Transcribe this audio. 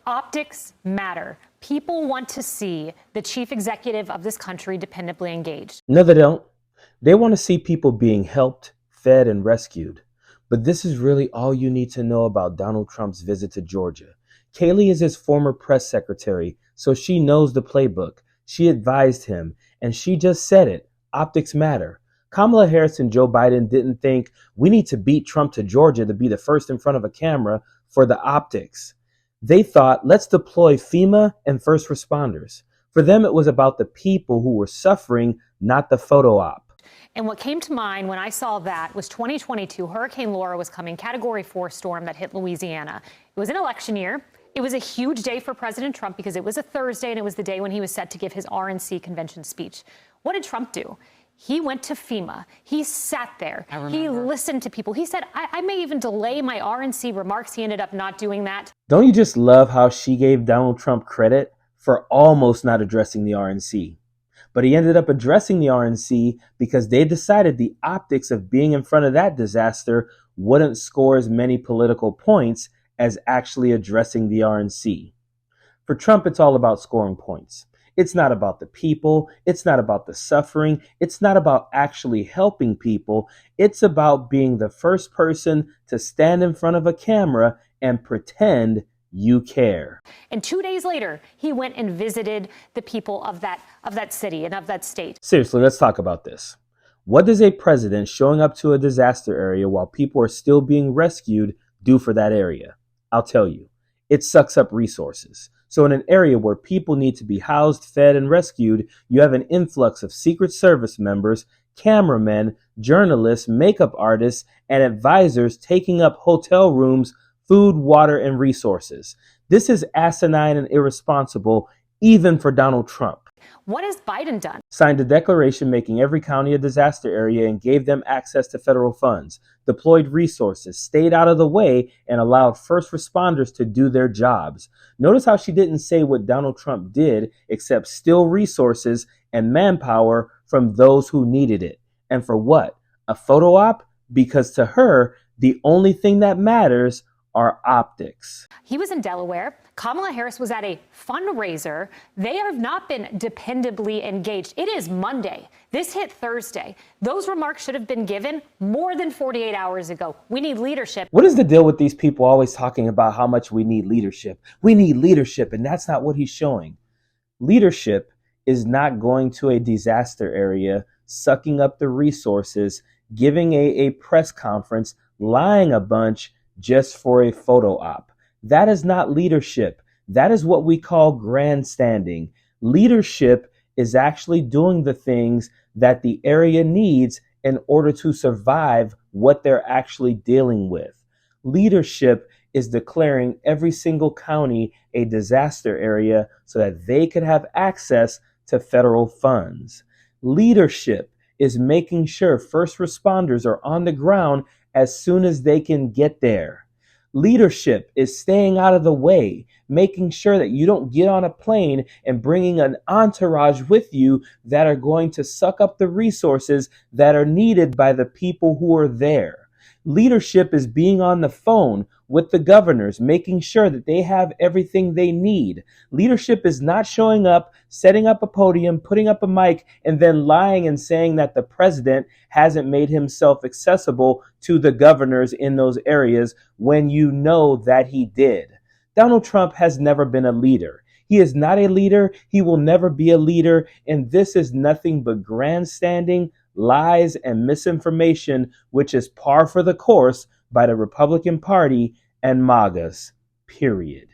Optics matter. People want to see the chief executive of this country dependably engaged. No, they don't. They want to see people being helped, fed, and rescued. But this is really all you need to know about Donald Trump's visit to Georgia. KAYLEIGH is his former press secretary, so she knows the playbook. She advised him, and she just said it. Optics matter. Kamala Harris and Joe Biden didn't think we need to beat Trump to Georgia to be the first in front of a camera for the optics. They thought, let's deploy FEMA and first responders. For them, it was about the people who were suffering, not the photo op. And what came to mind when I saw that was 2022. Hurricane Laura was coming, Category 4 storm that hit Louisiana. It was an election year. It was a huge day for President Trump because it was a Thursday and it was the day when he was set to give his RNC convention speech. What did Trump do? He went to FEMA. He sat there. He listened to people. He said, I may even delay my RNC remarks. He ended up not doing that. Don't you just love how she gave Donald Trump credit for almost not addressing the RNC? But he ended up addressing the RNC because they decided the optics of being in front of that disaster wouldn't score as many political points as actually addressing the RNC. For Trump, it's all about scoring points. It's not about the people. It's not about the suffering. It's not about actually helping people. It's about being the first person to stand in front of a camera and pretend you care. And 2 days later, he went and visited the people of that city and of that state. Seriously, let's talk about this. What does a president showing up to a disaster area while people are still being rescued do for that area? I'll tell you. It sucks up resources. So in an area where people need to be housed, fed, and rescued, you have an influx of Secret Service members, cameramen, journalists, makeup artists, and advisors taking up hotel rooms, food, water, and resources. This is asinine and irresponsible, even for Donald Trump. What has Biden done? Signed a declaration making every county a disaster area and gave them access to federal funds, deployed resources, stayed out of the way, and allowed first responders to do their jobs. Notice how she didn't say what Donald Trump did except steal resources and manpower from those who needed it. And for what? A photo op? Because to her, the only thing that matters are optics. He was in Delaware. Kamala Harris was at a fundraiser. They have not been dependably engaged. It is Monday. This hit Thursday. Those remarks should have been given more than 48 hours ago. We need leadership. What is the deal with these people always talking about how much we need leadership? We need leadership, and that's not what he's showing. Leadership is not going to a disaster area, sucking up the resources, giving a press conference, lying a bunch just for a photo op. That is not leadership. That is what we call grandstanding. Leadership is actually doing the things that the area needs in order to survive what they're actually dealing with. Leadership is declaring every single county a disaster area so that they could have access to federal funds. Leadership is making sure first responders are on the ground as soon as they can get there. Leadership is staying out of the way, making sure that you don't get on a plane and bringing an entourage with you that are going to suck up the resources that are needed by the people who are there. Leadership is being on the phone with the governors, making sure that they have everything they need. Leadership is not showing up, setting up a podium, putting up a mic, and then lying and saying that the president hasn't made himself accessible to the governors in those areas when you know that he did. Donald Trump has never been a leader. He is not a leader. He will never be a leader. And this is nothing but grandstanding, lies, and misinformation, which is par for the course by the Republican Party and MAGAs, period.